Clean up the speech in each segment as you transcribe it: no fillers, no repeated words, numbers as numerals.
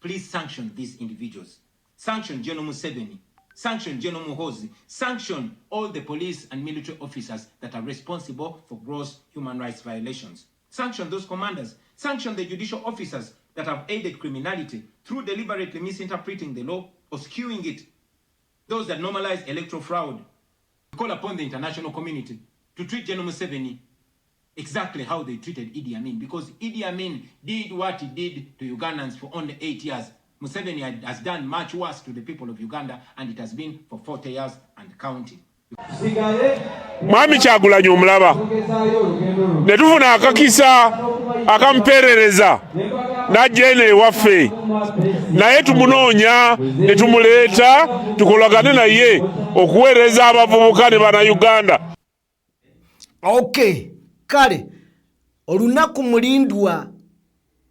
please sanction these individuals. Sanction General Museveni, sanction General Muhoozi, sanction all the police and military officers that are responsible for gross human rights violations. Sanction those commanders, sanction the judicial officers that have aided criminality through deliberately misinterpreting the law or skewing it. Those that normalize electoral fraud. Call upon the international community to treat General Museveni exactly how they treated Idi Amin, because Idi Amin did what he did to Ugandans for only 8 years. Museveni has done much worse to the people of Uganda, and it has been for 40 years and counting. Mwami Kyagulanyi omulaba ne tufuna akakisa akamperereza najja eno ewaffe naye tumunoonya ne tumuleeta tukolagane naye okuweereza abavubuka ne bannayuganda. Okay, kale olunaku mulindwa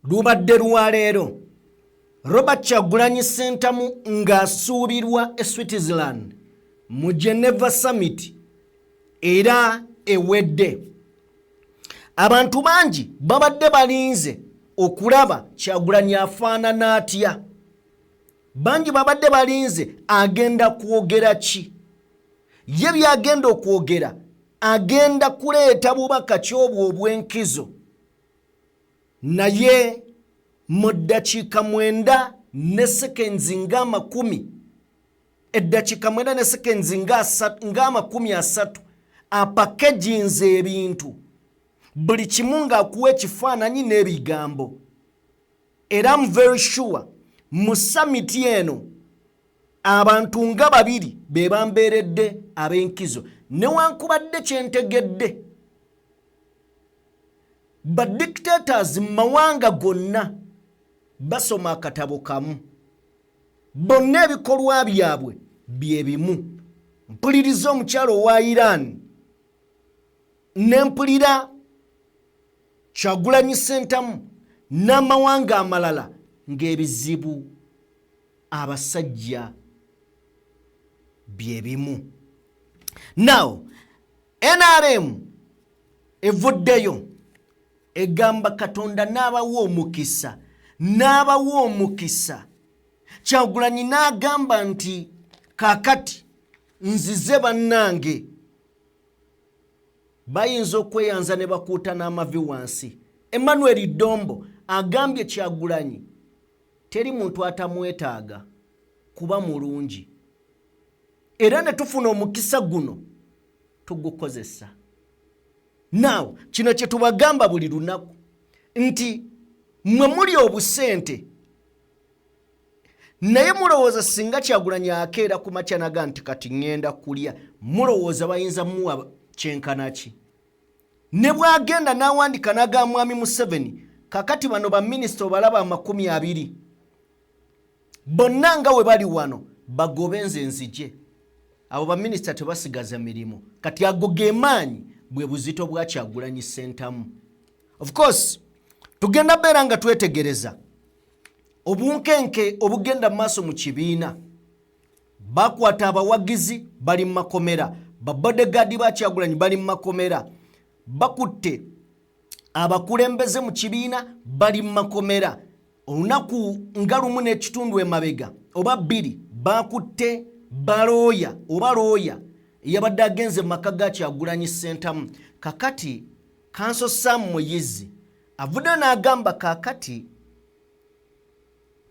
lubadde lwa leero. Robert Kyagulanyi Ssentamu ng'asuubirwa e Switzerland mu Geneva Summit era ewedde. Abantu bangi babadde balinze okulaba Kyagulanyi afaanana atya. Bangi babadde balinze agenda kwogera ki. Ye byagenda okwogera agenda kuleeta bubaka ki obwo obw'enkizo. Naye mu ddakiika 9 ne sekenzi nga 10, eddakiika 9 ne sekenzi nga 30 apakejinze ebintu, buli kimu ng'akuwa ekifaananyi n'ebigambo. Era I'm very sure mu summit eno abantu nga 2 be bambeeredde ab'enkizo. Newankubadde kyentegedde ba dictators mu mawanga gonna basoma akatabo kamu, bonna ebikolwa byabwe bye bimu. Mpuliriza omukyalo wa Iran nempulira Kyagulanyi Ssentamu n'amawanga amalala ng'ebizibu abasajja bye bimu. Now, NRM evuddeyo egamba Katonda n'abawa omukisa, n'abawa omukisa. Kyagulanyi n'agamba nti kaakati nzize bannange bayinza okweyanza ne bakuuta n'amavi wansi. Emmanuel Dombo agambye Kyagulanyi teri muntu atamwetaaga kuba mulungi, era ne tufuna omukisa guno tugukozesa. Now, kino kye tubagamba buli lunaku nti mwe muli obusente naye mulowooza singa Kyagulanyi akeera ku makya naga nti kati ngenda kulya, mulowooza bayinza muwa kyenkana ki? Ne bwagenda n'awandika naga Mwami Museveni kakati bano baminisita obalaba 20 bonna nga we bali wano bagobe nze nzije. Abo baminisita tebasigaza mirimu. Kati ago ge maanyi bwe buzito bwa Kyagulanyi Ssentamu. Of course tugenda beera nga twetegereza obunkenke obugenda maaso mu kibiina. Bakwata abawagizi bali mu makomera, babodegaadi ba Kyagulanyi bali mu makomera, bakutte abakulembeze mu kibiina bali mu makomera. Olunaku nga 1 n'ekitundu emabega oba 2 bakutte balooya oba looya yabadde agenze mu maka ga Kyagulanyi Ssentamu. Kakati Kanso Sam Moyizi avudde n'agamba kakati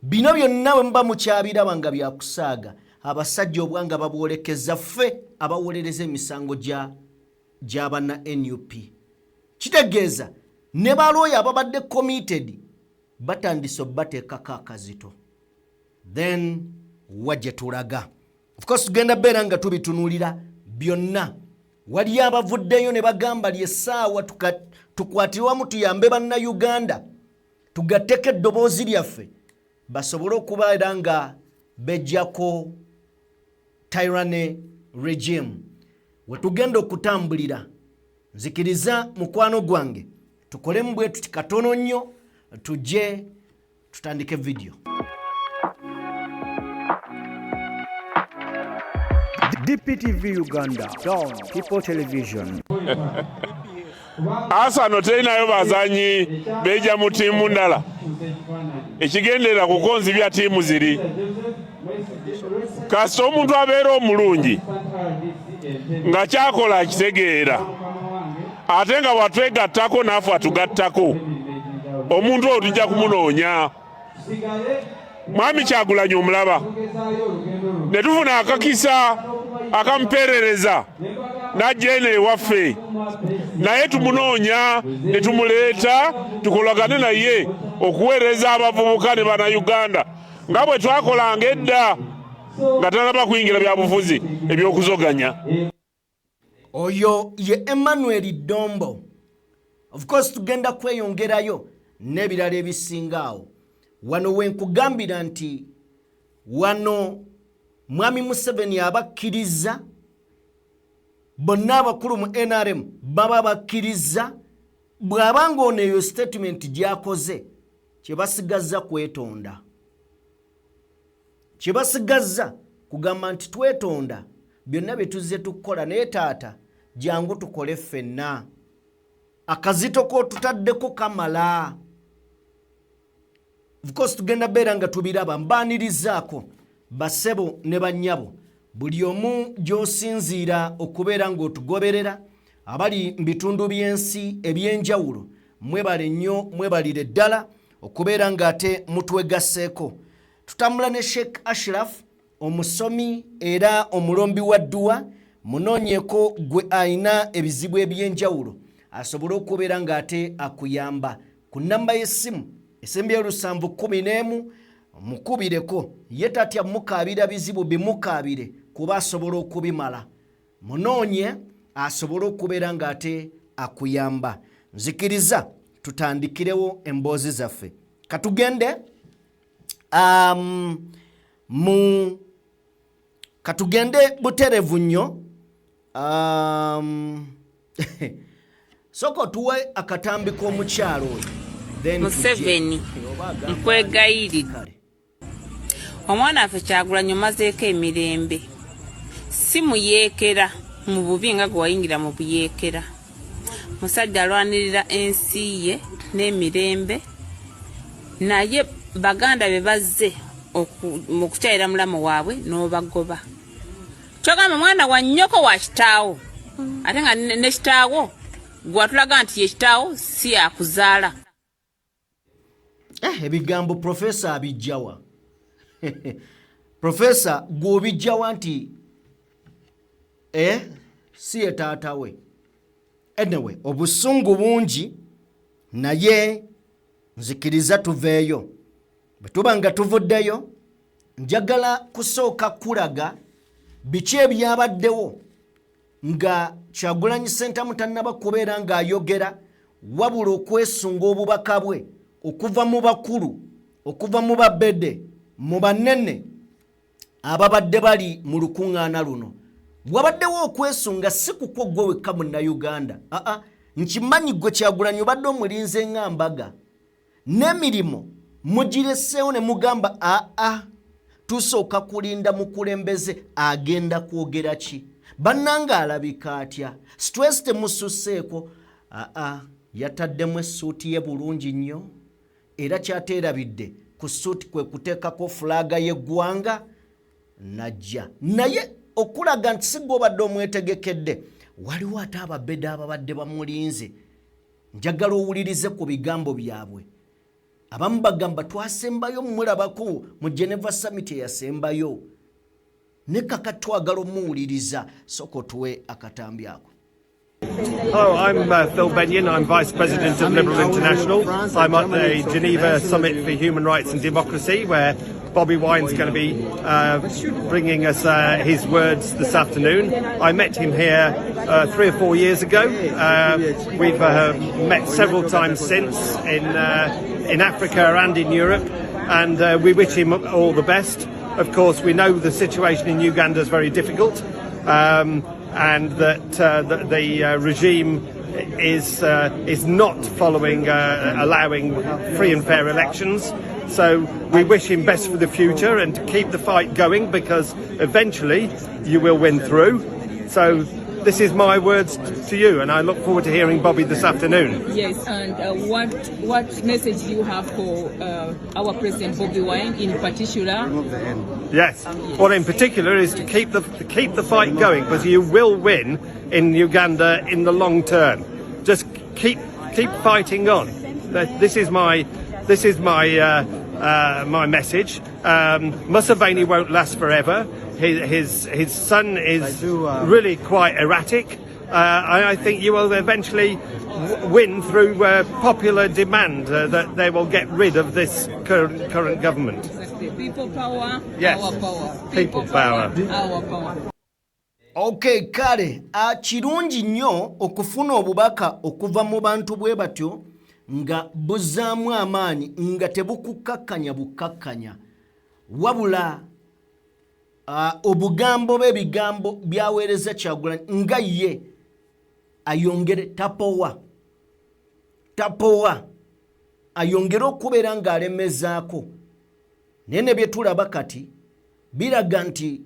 bino byonna bwe muba mukyabiraba nga byakusaaga, abasajja obwanga babwolekeza ffe abawolereza emisango gy'abanna NUP. Kitegeeza ne balooya ababadde committed batandise obbateekako akazito. Then wajje tulaga. Of course tugenda beera nga tubitunuulira byonna. Wali abavuddeyo ne bagamba lyessaawa tukwatirwamu tuyambe bannayuganda tugatteko eddoboozi lyaffe basobole okuba era nga bejjako tyranny regime. We tugenda okutambulira nzikiriza mukwano gwange tukolemu bwe tuti katono nnyo tujje tutandike video. DPTV Uganda, Dawn People Television. Asa no teinayo bazanyi beja mu timu ndala. ekigendera kukonzibya ttiimu ziri kasita omuntu abeera omulungi nga kyakola akitegeera ate nga bwatwegattako naafe atugattako omuntu oyo tujja kumunoonya. Mwami Kyagulanyi omulaba ne tufuna akakisa akamupeerereza n'ajja eno ewaffe naye tumunoonya ne tumuleeta tukolagane naye okuweereza abavubuka ne bannayuganda nga bwe twakolanga edda nga tanaba kuyingira byabufuzi ebyokuzoganya. Oyo ye Emmanuel Dombo. Of course tugenda kweyongerayo n'ebirala ebisingaawo. Wano wenkugambira nti wano Mwami Museveni abakkiriza bonna abakulu mu NRM baba bakkiriza bw'abanga ono eyo statement gy'akoze kye basigazza kwetonda. Kye basigazza kugamba nti twetonda byonna bye tuzze tukola naye taata jangu tukole ffenna. Akazito ko tutaddeko kamala. Of course tugenda beera nga tubiraba mbaanirizaako basebo ne bannyabo buli omu gy'osinziira okubeera ng'otugoberera abali mu bitundu by'ensi eby'enjawulo mwebale nnyo mwebalire ddala okubeera ng'ate mutwegasseeko. Tutambula ne Sheikh Ashraf omusomi era omulombi wa dduwa munoonyeeko gwe ayina ebizibu eby'enjawulo asobole okubeera ng'ate akuyamba ku nnamba y'essimu esembye 711 mukubireko ye tatya mukaabira bizibu bimukaabire kuba asobola okubimala munoonye asobola okubeera ng'ate akuyamba. Nzikiriza tutandikirewo emboozi zaffe katugende katugende buterevu nnyo soko tuwe akatambi k'omukyalo oyo Museveni nkwegayirira omwana affe Kyagulanyi omazeeko emirembe si muyeekera mu bubi nga gwe wayingira mu buyeekera. Musajja alwanirira ensi ye n'emirembe naye baganda be bazze mu kukyayira mulamu waabwe n'obagoba. Kyogamba mwana wa nnyoko wa kitaawo ate nga ne kitaawo gwe watulaga nti ye kitaawo si yakuzaala. Ebigambo Profesa abijjawa. Profesa gw'obijjawa nti si ye taata we. Anyway, obusungu bungi naye nzikiriza tuveeyo. Bwe tuba nga tuvuddeyo njagala kusooka kulaga biki ebyabaddewo nga Kyagulanyi Ssentamu tannaba kubeera ng'ayogera wabula okwesunga obubaka bwe okuva mu bakulu okuva mu babede mu banene ababadde bali mu lukuŋŋaana luno. Wabaddewo okwesunga si kukwo gwe wekka munnayuganda nkimanyi gwe Kyagulanyi obadde omulinze ng'ambaga n'emirimu mugireseewo ne mugamba tusooka kulinda mukulembeze agenda kwogera ki bannanga alabika atya stress temususseeko yataddemu essuuti ye bulungi nnyo era kyateerabidde ku ssuuti kwe kuteekako fulaaga y'eggwanga najja naye okulaga nti si gwe obadde omwetegekedde waliwo ate ababede ababadde bamulinze. Njagala owulirize ku bigambo byabwe. Abamu bagamba twasembayo mulabako mu Geneva Summit eyasembayo ne kaka twagala omuwuliriza soko tuwe akatambi ako. Hello, I'm Phil Benyon. I'm Vice President of Liberal International. I'm at the Geneva Summit for Human Rights and Democracy, where Bobby Wine's going to be bringing us his words this afternoon. I met him here 3 or 4 years ago. We've met several times since in Africa and in Europe, and we wish him all the best. Of course, we know the situation in Uganda is very difficult. And that the regime is not following, allowing free and fair elections. So we wish him best for the future and to keep the fight going, because eventually you will win through. So this is my words to you, and I look forward to hearing Bobby this afternoon. Yes, and what message do you have for our President Bobby Wine in particular? Yes, well, in particular is to keep the fight going, because you will win in Uganda in the long term. Just keep fighting on. This is my my message. Museveni won't last forever. His son is really quite erratic. I think you will eventually win through popular demand that they will get rid of this current government. People power, yes. Our power. People power. Our power. Okay, kale kirungi nnyo okufuna obubaka okuva mu bantu bwe batyo nga buzzaamu amaanyi nga tebukukakkanya bukakkanya wabula obugambo b'ebigambo byaweereza Kyagulanyi nga ye ayongere tapowa ayongere okubeera ng'alemezaako naye ne bye tulaba kati biraga nti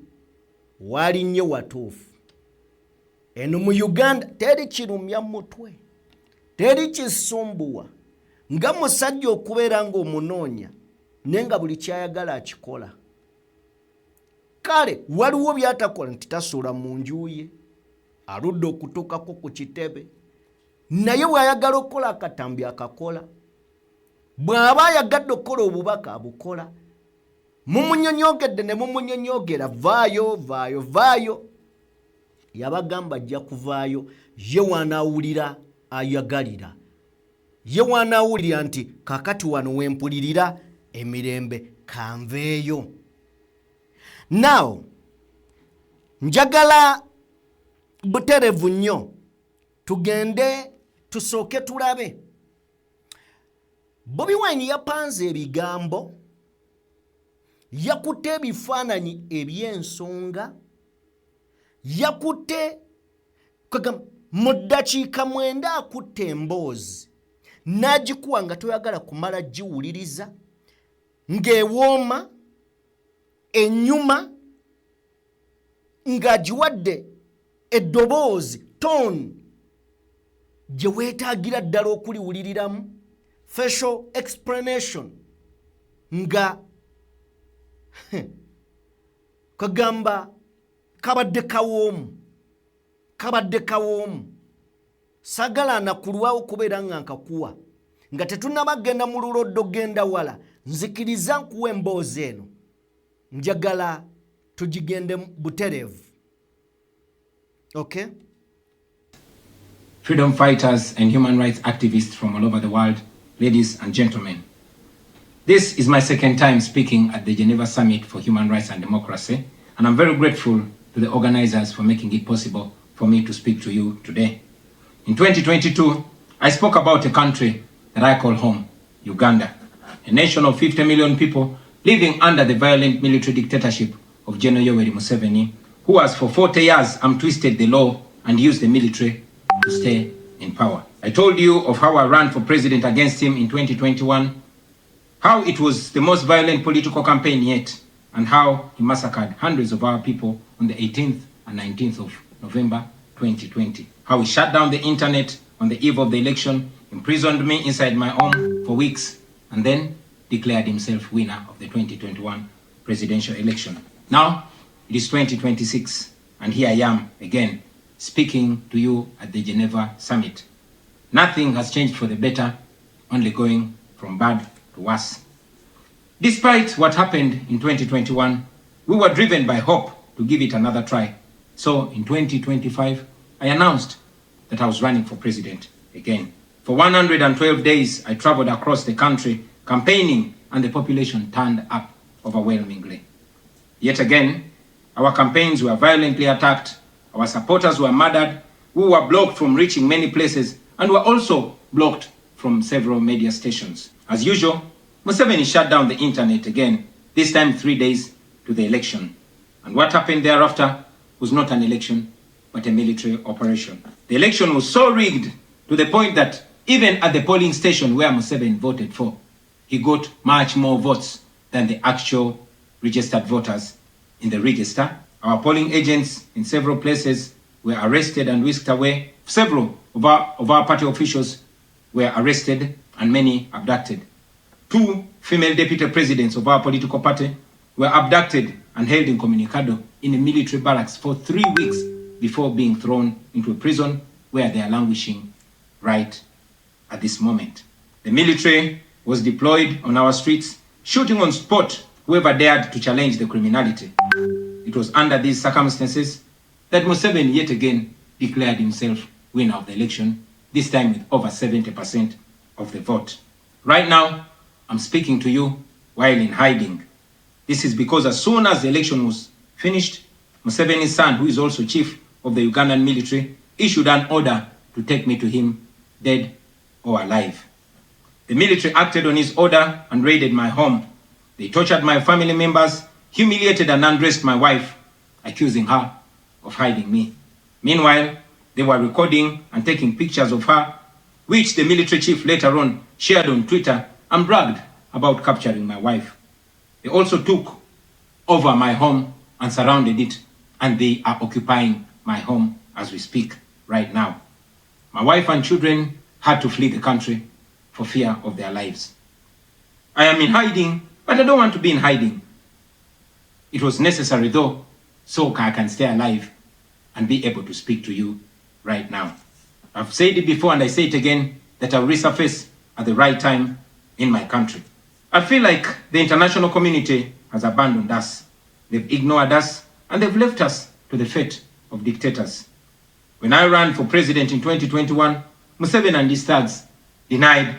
wali nnyo watuufu. Eno mu Uganda teri kirumya mutwe, teri kisumbuwa nga musajja okubeera ng'omunoonya naye nga buli kyayagala akikola. Kale waliwo byatakola nti tasuula mu nju ye, aludde okutuukako ku kitebe, naye bw'ayagala okukola akatambi akakola, bw'aba ayagadde okukola obubaka abukola. Mumunyonyogedde ne mumunyonyogera vaayo yabagamba ajja kuvaayo ye wanaawulira ayagalira, ye wanaawulira nti kakati wano wempulirira emirembe kanveeyo. Now njagala buterevu nnyo tugende tusooke tulabe Bobi Wine yapanze ebigambo, yakutte ebifaananyi eby'ensonga, yakutte mu ddakiika 9 akutte emboozi n'agikuwa nga toyagala kumala giwuliriza, ng'ewooma ennyuma ng'agiwadde eddoboozi tone gye weetaagira ddala okuliwuliriramu, facial explanation nga kagamba kabadde kawoomu sagala anakulwawo kubeera nga nkakuwa nga tetunnabagenda mu luloddo genda wala, nzikiriza nkuwa emboozi eno, njagala tugigende buterevu. Okay? Freedom fighters and human rights activists from all over the world, ladies and gentlemen. This is my second time speaking at the Geneva Summit for Human Rights and Democracy, and I'm very grateful to the organizers for making it possible for me to speak to you today. In 2022, I spoke about a country that I call home, Uganda, a nation of 50 million people living under the violent military dictatorship of General Yoweri Museveni, who has for 40 years twisted the law and used the military to stay in power. I told you of how I ran for president against him in 2021, how it was the most violent political campaign yet, and how he massacred hundreds of our people on the 18th and 19th of November 2020. How he shut down the internet on the eve of the election, imprisoned me inside my home for weeks, and then declared himself winner of the 2021 presidential election. Now, it is 2026, and here I am again, speaking to you at the Geneva Summit. Nothing has changed for the better, only going from bad to worse. Despite what happened in 2021, we were driven by hope to give it another try. So in 2025, I announced that I was running for president again. For 112 days, I traveled across the country campaigning, and the population turned up overwhelmingly. Yet again, our campaigns were violently attacked, our supporters were murdered, we were blocked from reaching many places, and were also blocked from several media stations. As usual, Museveni shut down the internet again, this time 3 days to the election. And what happened thereafter was not an election, but a military operation. The election was so rigged to the point that even at the polling station where Museveni voted for, he got much more votes than the actual registered voters in the register. Our polling agents in several places were arrested and whisked away. Several of our party officials were arrested and many abducted. 2 female deputy presidents of our political party were abducted and held incommunicado in a military barracks for 3 weeks before being thrown into a prison where they are languishing right at this moment. The military was deployed on our streets, shooting on spot whoever dared to challenge the criminality. It was under these circumstances that Museveni yet again declared himself winner of the election, this time with over 70% of the vote. Right now, I'm speaking to you while in hiding. This is because as soon as the election was finished, Museveni's son, who is also chief of the Ugandan military, issued an order to take me to him, dead or alive. The military acted on his order and raided my home. They tortured my family members, humiliated and undressed my wife, accusing her of hiding me. Meanwhile, they were recording and taking pictures of her, which the military chief later on shared on Twitter and bragged about capturing my wife. They also took over my home and surrounded it, and they are occupying my home as we speak right now. My wife and children had to flee the country for fear of their lives. I am in hiding, but I don't want to be in hiding. It was necessary though, so I can stay alive and be able to speak to you right now. I've said it before and I say it again, that I'll resurface at the right time in my country. I feel like the international community has abandoned us. They've ignored us and they've left us to the fate of dictators. When I ran for president in 2021, Museveni and his thugs denied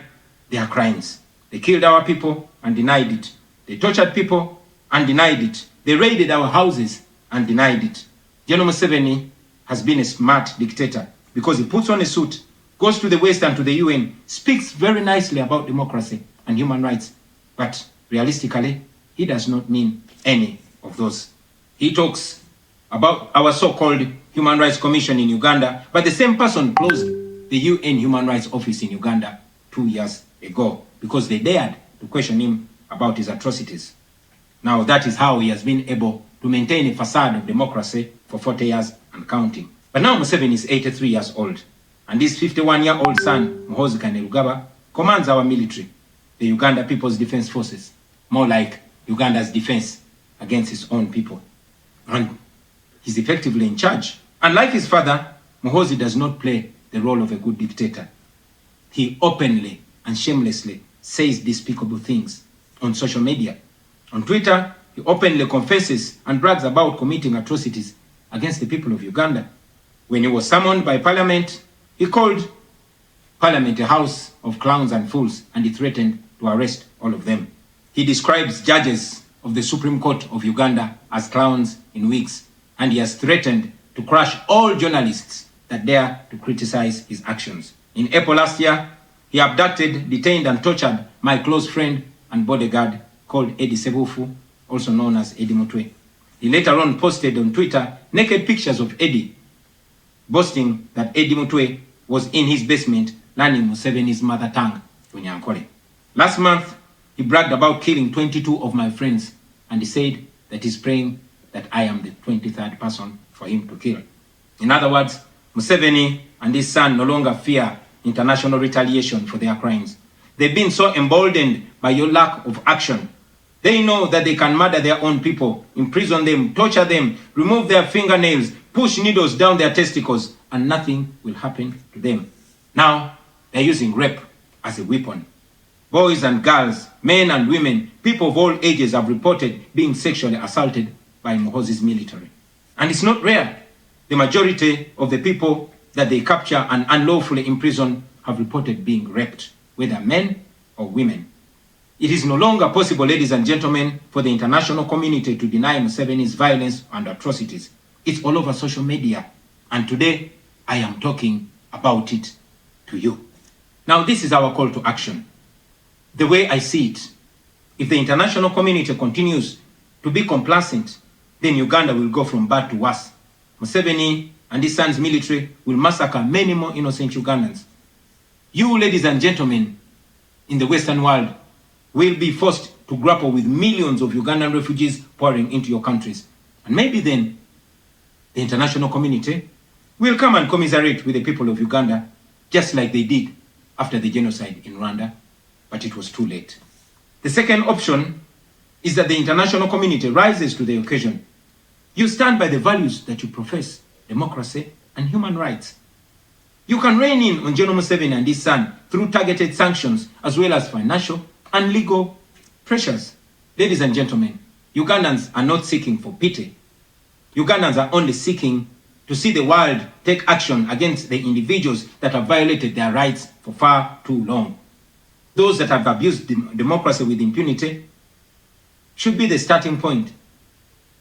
their crimes. They killed our people and denied it. They tortured people and denied it. They raided our houses and denied it. General Museveni has been a smart dictator because he puts on a suit, goes to the West and to the UN, speaks very nicely about democracy and human rights, but realistically, he does not mean any of those. He talks about our so-called Human Rights Commission in Uganda, but the same person closed the UN Human Rights Office in Uganda 2 years ago because they dared to question him about his atrocities. Now that is how he has been able to maintain a facade of democracy for 40 years and counting. But now Museveni is 83 years old, and his 51-year-old son, Muhoozi Kainerugaba, commands our military, the Uganda People's Defense Forces, more like Uganda's defense against its own people. And he's effectively in charge. Unlike his father, Muhoozi does not play the role of a good dictator. He openly and shamelessly says despicable things on social media. On Twitter, he openly confesses and brags about committing atrocities against the people of Uganda. When he was summoned by Parliament, he called Parliament a house of clowns and fools, and he threatened to arrest all of them. He describes judges of the Supreme Court of Uganda as clowns in wigs, and he has threatened to crush all journalists that dare to criticize his actions. In April last year, he abducted, detained, and tortured my close friend and bodyguard called Eddie Sebufu, also known as Eddie Mutwe. He later on posted on Twitter naked pictures of Eddie, boasting that Eddie Mutwe was in his basement learning Museveni's mother tongue, Runyankole. Last month, he bragged about killing 22 of my friends, and he said that he's praying that I am the 23rd person for him to kill. In other words, Museveni and his son no longer fear international retaliation for their crimes. They've been so emboldened by your lack of action. They know that they can murder their own people, imprison them, torture them, remove their fingernails, push needles down their testicles, and nothing will happen to them. Now, they're using rape as a weapon. Boys and girls, men and women, people of all ages have reported being sexually assaulted by Muhoozi's military. And it's not rare. The majority of the people that they capture and unlawfully imprison have reported being raped, whether men or women. It is no longer possible, ladies and gentlemen, for the international community to deny Museveni's violence and atrocities. It's all over social media. And today, I am talking about it to you. Now, this is our call to action. The way I see it, if the international community continues to be complacent, then Uganda will go from bad to worse. Museveni and his son's military will massacre many more innocent Ugandans. You, ladies and gentlemen, in the Western world, will be forced to grapple with millions of Ugandan refugees pouring into your countries. And maybe then, the international community will come and commiserate with the people of Uganda, just like they did after the genocide in Rwanda, but it was too late. The second option is that the international community rises to the occasion. You stand by the values that you profess, democracy and human rights. You can rein in on General Museveni and his son through targeted sanctions as well as financial and legal pressures. Ladies and gentlemen, Ugandans are not seeking for pity. Ugandans are only seeking to see the world take action against the individuals that have violated their rights for far too long. Those that have abused democracy with impunity should be the starting point.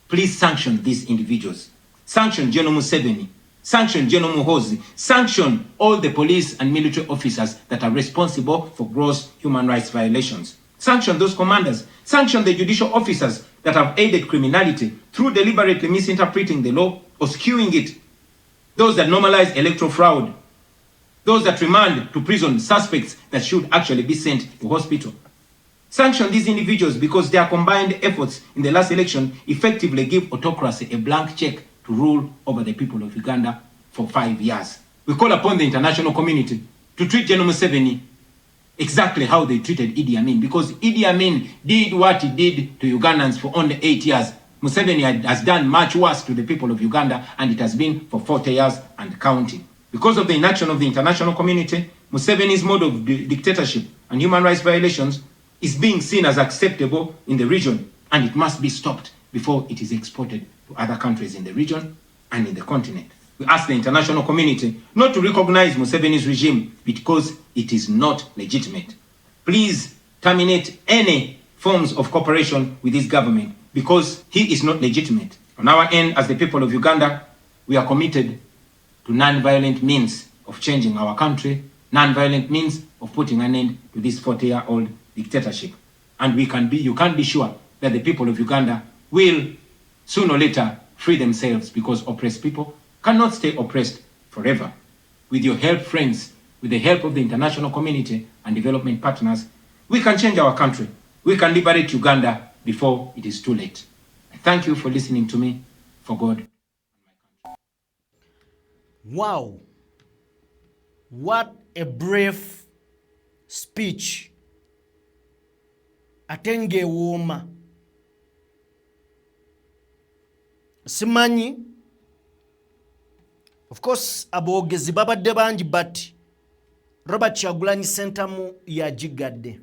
Please sanction these individuals. Sanction General Museveni. Sanction General Muhoozi. Sanction all the police and military officers that are responsible for gross human rights violations. Sanction those commanders. Sanction the judicial officers that have aided criminality through deliberately misinterpreting the law or skewing it. Those that normalize electoral fraud. Those that remand to prison suspects that should actually be sent to hospital. Sanction these individuals because their combined efforts in the last election effectively give autocracy a blank check to rule over the people of Uganda for 5 years. We call upon the international community to treat General Museveni exactly how they treated Idi Amin, because Idi Amin did what he did to Ugandans for only 8 years. Museveni has done much worse to the people of Uganda, and it has been for 40 years and counting. Because of the inaction of the international community, Museveni's mode of dictatorship and human rights violations is being seen as acceptable in the region, and it must be stopped before it is exported to other countries in the region and in the continent. We ask the international community not to recognize Museveni's regime because it is not legitimate. Please terminate any forms of cooperation with this government because he is not legitimate. On our end, as the people of Uganda, we are committed to non-violent means of changing our country, non-violent means of putting an end to this 40-year-old dictatorship. And you can be sure that the people of Uganda will sooner or later free themselves, because oppressed people cannot stay oppressed forever. With your help, friends, with the help of the international community and development partners, we can change our country. We can liberate Uganda before it is too late. I thank you for listening to me. For God. Wow. What a brave speech. Atenge woma. Simanyi. Of course, aboogezi babadde bangi, but Robert Kyagulanyi Ssentamu yagigadde.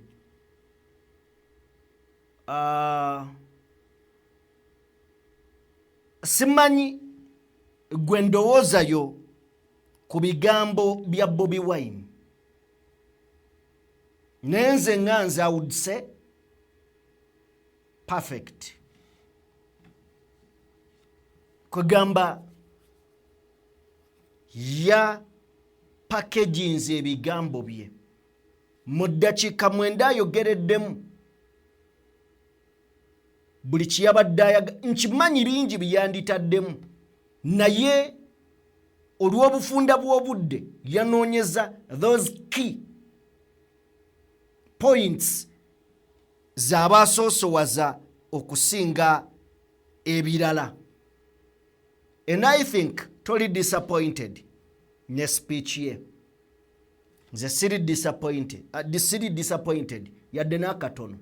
Simanyi gwe ndowoozayo ku bigambo bya Bobi Wine. Nenze nganze I would say perfect. Kugamba ya packagings ebigambo bye mu ddakiika 9 ayogereddemu buli kiyabadde nkimanyi bingi byanditaddemu, naye olw'obufunda bw'obudde yanoonyeza those key points z'abaasoosowaza okusinga ebirala. And I think totally disappointed ne speech ye. Nze siri disappointed yadde n'akatono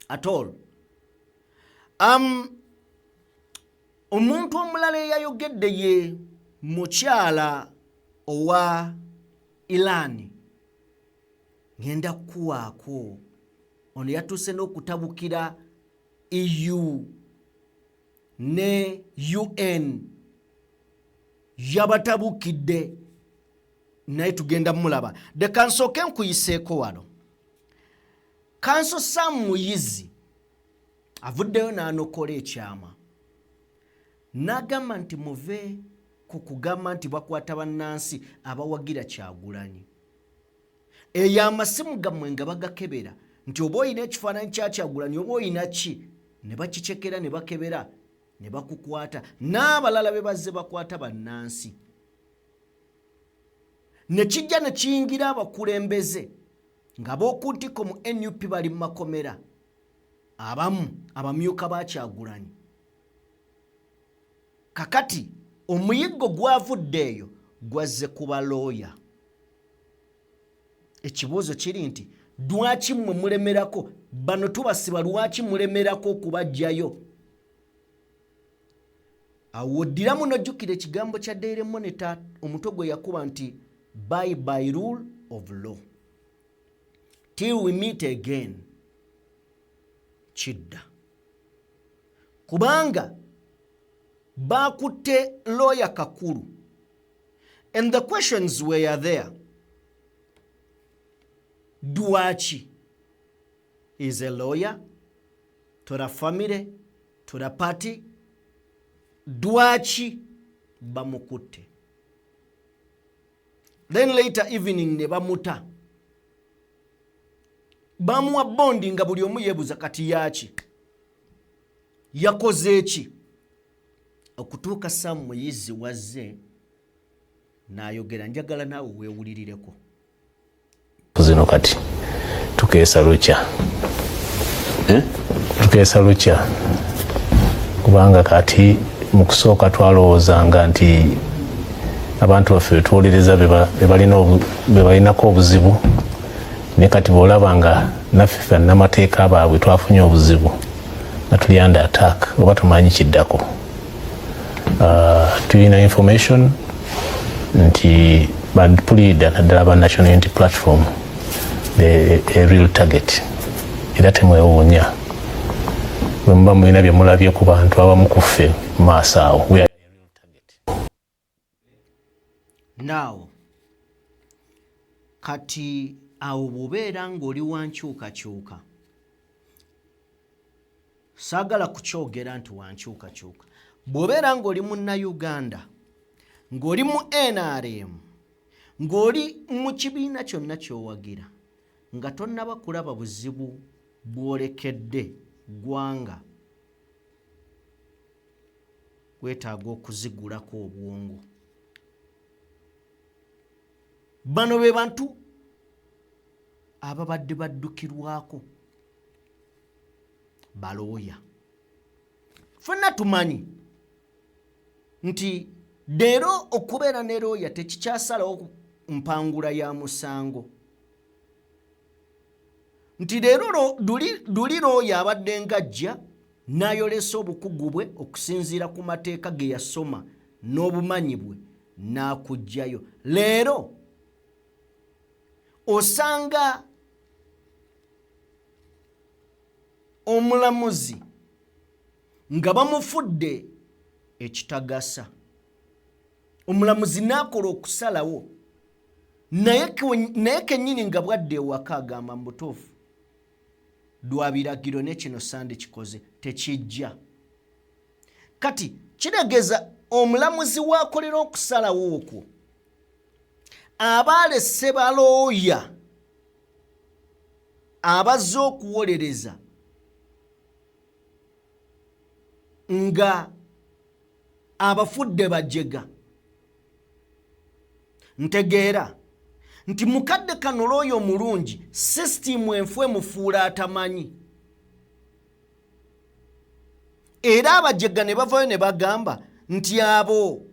at all. Omuntu omulala eyayogedde ye mukyala owa Iran. Ngenda kuwaako ono yatuuse n'okutabukira EU ne UN yabatabukidde, naye tugenda mulaba. De kansooke nkuyiseeko wano. Kanso Sam Muyizi avuddeyo n'anokola ekyama. N'agamba nti muve ku kugamba nti bakwata bannansi abawagira Kyagulanyi. Eyo amasimu gammwe nga bagakebera nti oba oyina ekifaananyi kya Kyagulanyi oba oyina ki, ne bakicekera ne bakebera ne bakukwata, n'abalala be bazze bakwata bannansi. Ne kijja ne kiyingira abakulembeze nga b'okuntiko mu NUP bali mu makomera, abamu abamyuka ba Kyagulanyi. Kakati omuyiggo gwavuddeeyo gwazze kuba looya. Ekibuuzo kiri nti lwaki mmwe mulemerako bano tubasiba lwaki mulemerako okubajjayo? Awo oddiramu n'ojjukira ekigambo kya Daily Monitor omutwe gwe yakuba nti by rule of law. Till we meet again. Kidda. Kubanga bakutte lawyer Kakulu. And the questions were there. Duachi is a lawyer to the family, to the party. Duachi bamukutte. Then later evening ne bamuta. Bamuwa bondi nga buli omu yeebuza kati yaki. Yakoze eki. Okutuuka Sam Muyizi wazze n'ayogera njagala naawe weewulirireko. Zino kati tukeesa lukya. Tukeesa lukya. Kubanga kati mu kusooka twalowoozanga nti abantu baffe tuwolereza be balinako obuzibu. Ne kati bw'olaba nga naffe n'amateeka baabwe twafunye obuzibu nga tuli under attack oba tumanyi kiddako. Tulina information nti badpulida naddala ba National Unity Platform a real target. Era temwewuunya bwe muba mulina bye mulabye ku bantu abamu ku ffe mu maaso awo. We are a real target. Now, kati awo bubeera ng'oli wankyukakyuka. Saagala kukyogera nti wankyukakyuka. Bw'obeera ng'oli Munnayuganda, ng'oli mu NRM, ng'oli mu kibiina kyonna ky'owagira, nga tonnaba kulaba buzibu bw'olekedde ggwanga, weetaaga okuzigulako obwongo. Bano be bantu ababadde baddukirwako balooya. Ffenna tumanyi nti leero okubeera ne looya tekikyasalawo mpangula ya musango. Nti leero luli looya abadde ng'ajja n'ayolesa obukugu bwe okusinziira ku mateeka ge yasoma n'obumanyi bwe n'akuggyayo. Leero osanga omulamuzi nga bamufudde ekitagasa. Omulamuzi n'akola okusalawo naye kennyini nga bwadde ewaka agamba mu butuufu lwa biragiro ne kino sande kikoze tekijja. Kati kiregeeza omulamuzi waakolera okusalawo okwo abaalese balooya abazze okuwolereza nga abafudde bajega. Ntegeera nti mukadde kano looyo omulungi sisitimu enfu emufuula atamanyi. Era abajega ne bavayo ne bagamba nti abo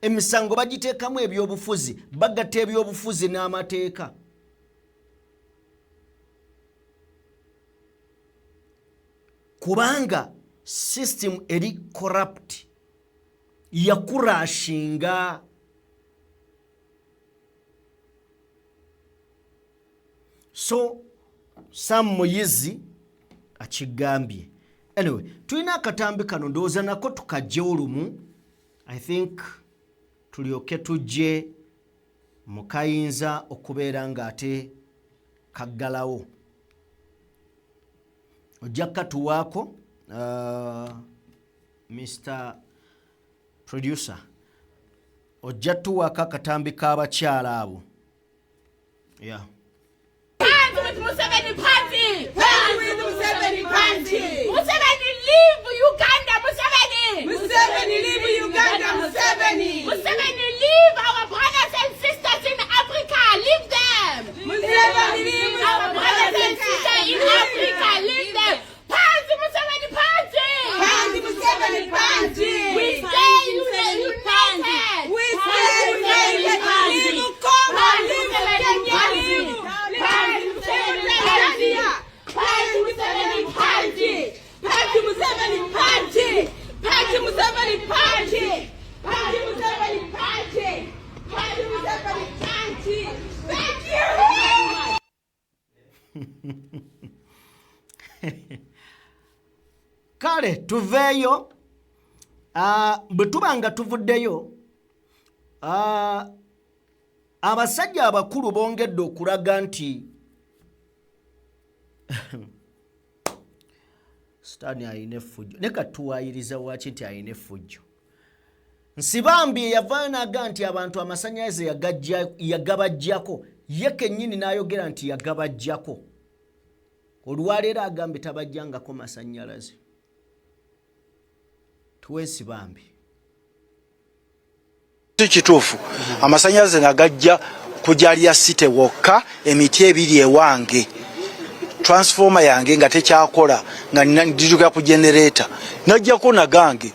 emisango bagiteekamu ebyobufuzi, bagatta ebyobufuzi n'amateeka. Kubanga system eri corrupt yakurashinga. So Sam Muyizi akigambye. Anyway, tulina akatambi kano ndowooza nako tukajje olumu. I think tulyoke tujje mu kayinza okubeera ng'ate kaggalawo. Ojja katuwaako Mr. Producer. Ojja tuwaako akatambi k'abakyala abo. Yeah. Hands with Museveni party! Hands with Museveni party! Museveni leave Uganda! Museveni! Museveni leave Uganda! Museveni! Museveni leave our brothers and sisters in Africa! Leave them! Museveni leave our brothers and sisters in Africa! Leave them! Hands with Museveni party! Hands with Museveni party! We stay kale tuveeyo bwe tuba nga tuvuddeyo abasajja abakulu bongedde okulaga nti Sitaani ayina effujjo leka tuwaayiriza waki nti ayina effujjo Nsibambi yavaayo n'aga nti abantu amasannyalaze yagabajjako ye kennyini n'ayogera nti yagabajjako olwaleero agambye tabajjangako masannyalaze tuwe Nsibambi kituufu amasannyalaze nagajja kujalya site wokka emiti ebiri ewange transformer yange nga tekyakola nga ndiruka ku generator najjako nagange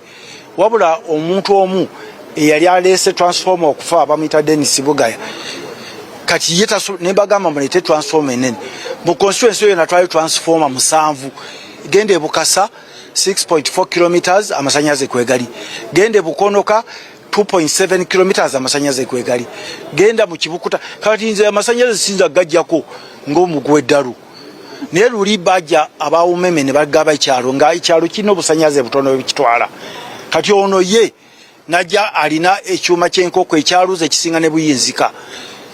wabula omuntu omu eyali aleese transformer okufa abamuyita Dennis Bugaya kati yeta nebagamba mulete transformer enene mu constituency eyo natwali transformer 7 gende e Bukasa 6.4 kilometers amasannyalaze kwegali gende Bukonoka 2.7 kilometers amasannyalaze kwegali genda mu Kibukuta kati nze amasannyalaze sinza gajjako ng'omugweddalu naye luli bajja abawumeme ne bagaba ekyalo nga ekyalo kirina obusannyalaze butono bwekitwala kati ono ye najja alina ekyuma ky'enkoko ekyaluze ekisinga ne buyinzika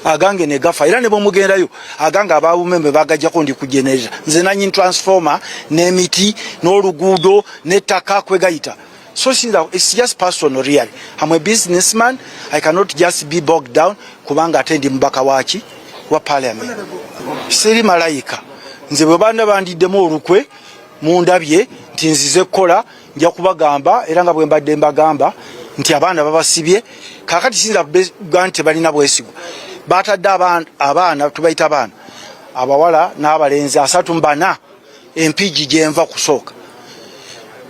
agange ne gafa era ne bwemugendayo aganga abawumeme bagajjako ndi kujenerera nze nanyi transformer n'emiti n'oluguudo n'ettaka kwegayita. So it's just personal really. I'm a businessman. I cannot just be bogged down kubanga atendi mbaka wachi wa parliament. Siri malayika. Nze bwe banda bandiddemu olukwe mundabye nti nzize kola nja kubagamba era nga bwe mbadde mbagamba nti abaana babasibye kakati sinza gante balina bwesigo. Batadde abaana tubayita abaana abawala n'abalenzi 34 empiji gyenva kusooka.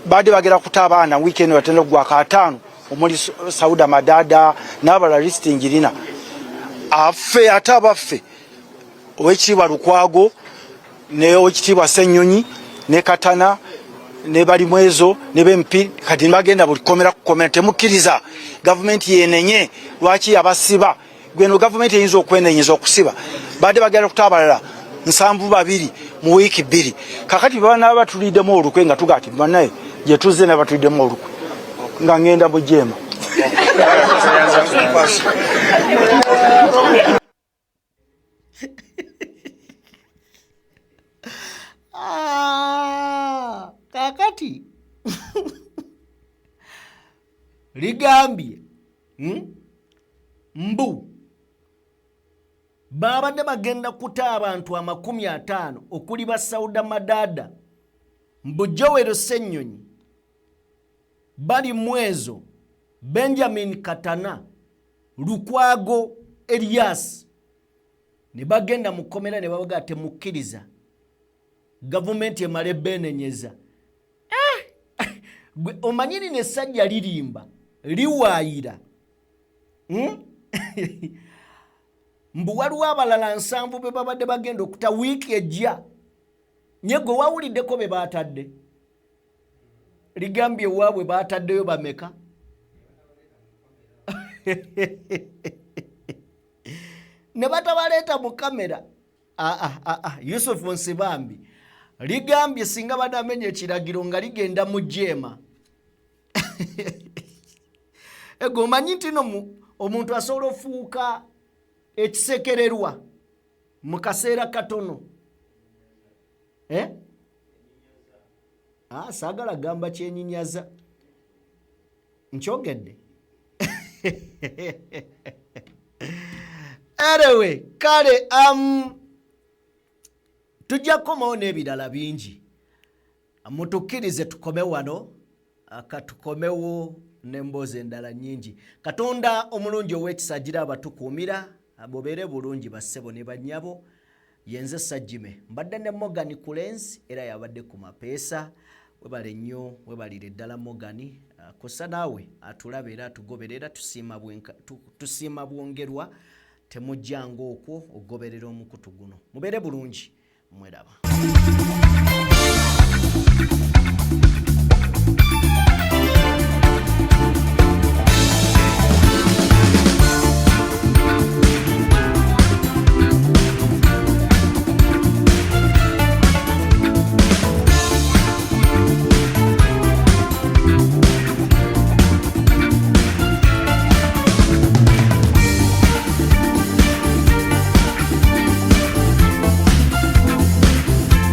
Bade bagera kutabana weekend watenda gwa katano omuli Sauda Madada n'abala listing lina afe atabaffe owekitibwa Lukwago ne owekitibwa Ssenyonyi ne Katana ne bali mwezo ne bempi kati bagenda bulikomera kukomera temukiriza government yenenye lwaki abasiba gweno government yinzo okwenenyeza okusiba bade bagera kutabalala 72 mu wiki 2 kakati bana abatulidemu olukwe nga tugati banaye je tuze na batulidemu olukwe nga ngenda bujema kakati ligambye mbu babadde bagenda kuta abantu 50 okuli ba Sauda Madada mbu Joel Ssenyonyi bali mwezo Benjamin Katana Lukwago Elias ne bagenda mukomera ne babaga temukiriza government emale benenyeza gwe omanyiri ne sajja lirimba liwaayira mbu waliwo abalala 7 be babadde bagenda okuta wiiki ejja nyego wawuliddeko be baatadde ligambye waabwe baataddeyo bameka ne batabaleeta mu kamera Yusufu Nsibambi ligambye singa badamenye ekiragiro nga ligenda mu jema ego manyi nti no omuntu asobola ofuuka ekisekererwa mu kaseera katono saagala gamba kyenyinyaza nkyogedde anyway kale tujja kukomawo n'ebirala bingi mutukkirize tukome wano katukomewo n'emboozi endala nnyingi Katonda omulungi ow'ekisa agira abatukuumira abobeere bulungi bassebo ne bannyabo yenze Sajjime mbadde ne Morgan Kulensi era yabadde ku mapeesa webale nnyo webalire ddala Morgan kosa naawe atulaba era atugoberera tusiima bwongerwa temujjanga okwo ogoberera omukutu guno mubeere bulungi mweraba